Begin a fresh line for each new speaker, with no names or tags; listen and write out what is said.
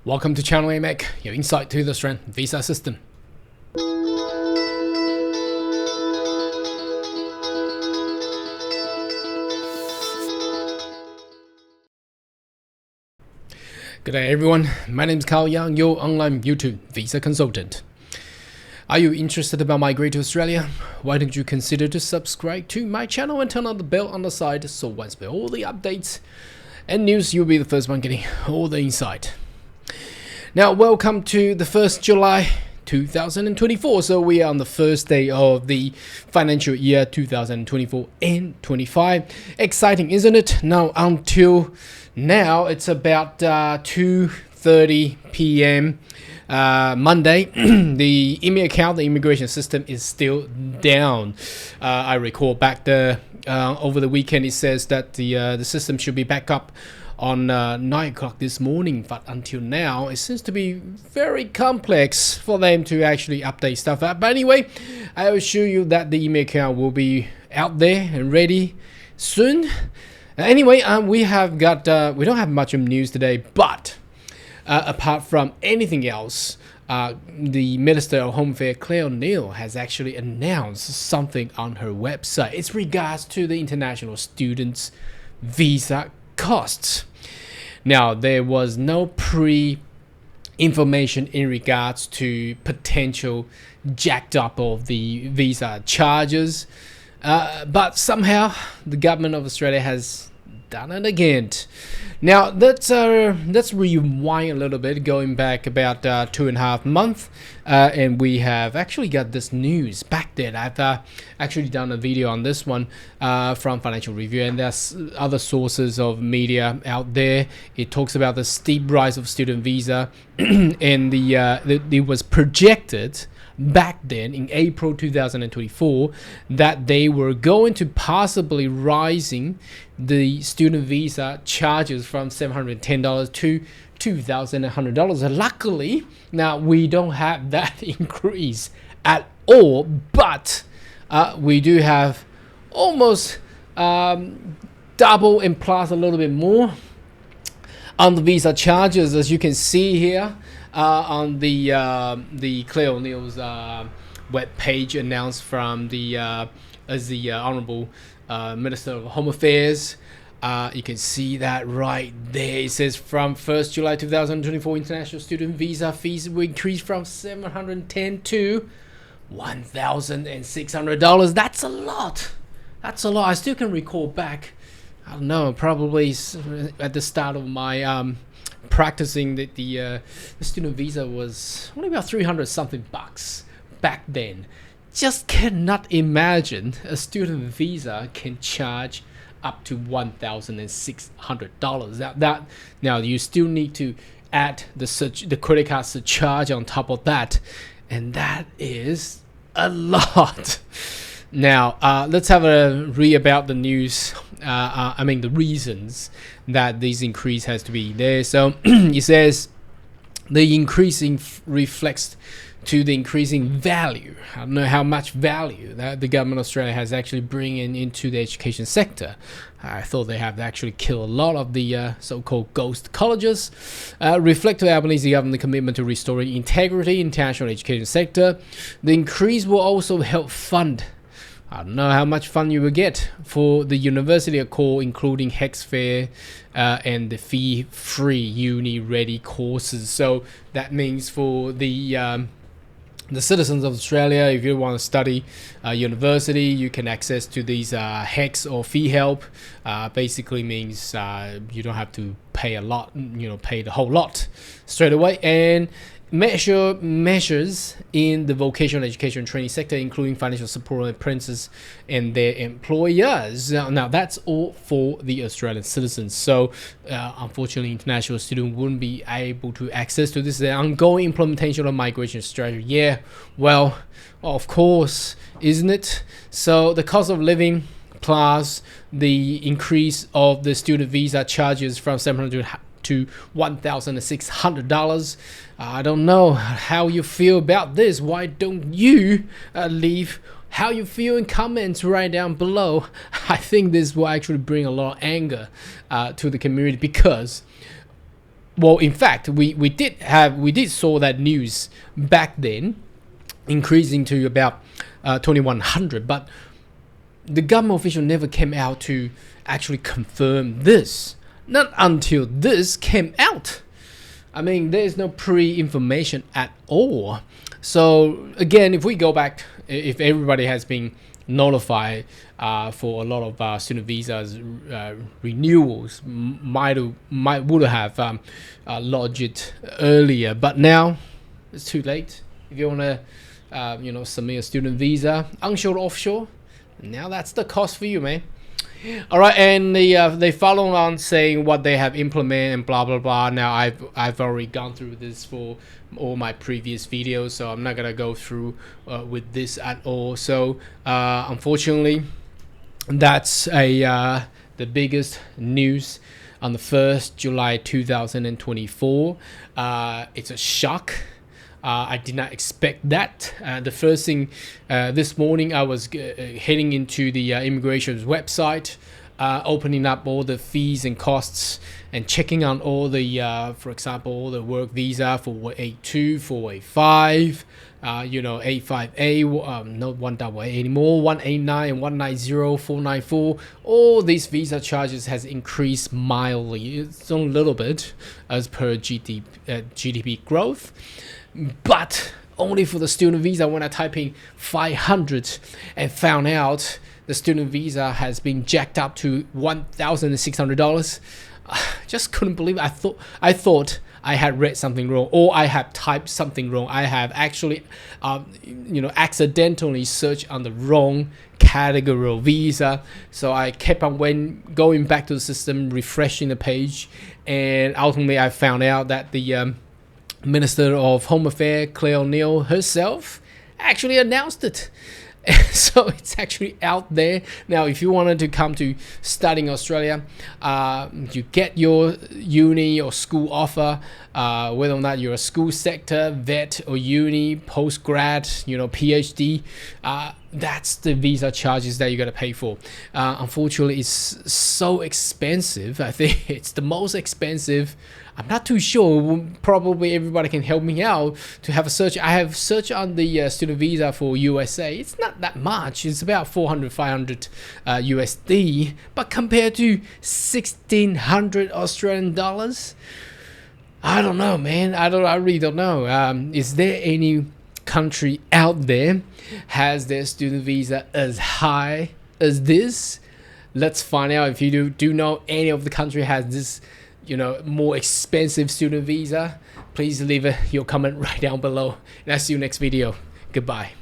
Welcome to Channel AMEC, your insight to the Australian visa system. Good day everyone, my name is Carl Young, your online YouTube visa consultant. Are you interested about migrating to Australia? Why don't you consider to subscribe to my channel and turn on the bell on the side so once we all the updates and news, you'll be the first one getting all the insight. Now, welcome to the 1st July 2024. So we are on the first day of the financial year 2024 and 25. Exciting, isn't it? Now, until now, it's about 2:30 p.m. Monday. The email account, the immigration system is still down. I recall back over the weekend, it says that the system should be back up on 9 o'clock this morning, but until now it seems to be very complex for them to actually update stuff. But anyway, I will assure you that the email account will be out there and ready soon. Anyway, we don't have much of news today, but apart from anything else, the Minister of Home Affairs Claire O'Neil has actually announced something on her website. It's regards to the international students' visa costs. Now, there was no information in regards to potential jacked up of the visa charges, but somehow the government of Australia has done it again. Now let's rewind a little bit, going back about 2.5 months, and we have actually got this news back then. I've actually done a video on this one from Financial Review, and there's other sources of media out there. It talks about the steep rise of student visa, and it was projected back then in April 2024 that they were going to possibly rising the student visa charges from $710 to $2,100. Luckily, now we don't have that increase at all, but we do have almost double and plus a little bit more on the visa charges, as you can see here. On the Claire O'Neil's web page, announced from the Honourable Minister of Home Affairs. You can see that right there. It says from 1st July 2024, international student visa fees will increase from $710 to $1,600. That's a lot. That's a lot. I still can recall back, I don't know, probably at the start of my practicing that the student visa was only about 300 something bucks back then. Just cannot imagine a student visa can charge up to $1,600. Now you still need to add the credit card surcharge on top of that, and that is a lot. Now, let's have a read about the news. The reasons that this increase has to be there. So it says the increasing reflects to the increasing value. I don't know how much value that the government of Australia has actually bringing into the education sector. I thought they have actually killed a lot of the so-called ghost colleges. Reflect to the Albanese government commitment to restoring integrity in international education sector. The increase will also help fund, I don't know how much fund you will get for the University of Core, including HECS and the fee-free uni-ready courses. So that means for the citizens of Australia, if you want to study university, you can access to these HECS or fee help. Basically means you don't have to pay a lot, pay the whole lot straight away. And measures in the vocational education training sector, including financial support on apprentices and their employers. Now that's all for the Australian citizens. So unfortunately, international students wouldn't be able to access to this. The ongoing implementation of migration strategy. Yeah, well, of course, isn't it? So the cost of living plus the increase of the student visa charges from $700 to $1,600. I don't know how you feel about this. Why don't you leave how you feel in comments right down below? I think this will actually bring a lot of anger to the community, because well, in fact, we did saw that news back then, increasing to about 2100, but the government official never came out to actually confirm this. Not until this came out. I mean, there's no pre-information at all. So again, if we go back, if everybody has been notified for a lot of student visas renewals, would have lodged it earlier, but now it's too late. If you want to submit a student visa, onshore, offshore, now that's the cost for you, man. All right, and they follow on saying what they have implemented and blah blah blah. Now I've already gone through this for all my previous videos, so I'm not gonna go through with this at all. So unfortunately, that's the biggest news on the 1st July 2024. It's a shock. I did not expect that. The first thing this morning, I was heading into the immigration's website, opening up all the fees and costs and checking on all the, for example, all the work visa for 482, 485, 85A, not 1AA anymore, 189 and 190, 494. All these visa charges has increased mildly. It's a little bit as per GDP growth. But only for the student visa, when I type in 500 and found out the student visa has been jacked up to $1,600, just couldn't believe it. I thought I had read something wrong, or I had typed something wrong. I have actually, accidentally searched on the wrong category of visa. So I kept on going back to the system, refreshing the page, and ultimately I found out that the Minister of Home Affairs, Claire O'Neill herself, actually announced it. So it's actually out there. Now, if you wanted to come to study in Australia, you get your uni or school offer, whether or not you're a school sector, vet or uni, post-grad, PhD, that's the visa charges that you got to pay for. Unfortunately, it's so expensive. I think it's the most expensive. I'm not too sure. Probably everybody can help me out to have a search. I have searched on the student visa for USA. It's not that much. It's about 400, 500 USD. But compared to 1,600 Australian dollars, I don't know, man. I really don't know. Is there any country out there has their student visa as high as this? Let's find out. If you do know any of the country has this more expensive student visa, please leave your comment right down below, and I'll see you next video. Goodbye.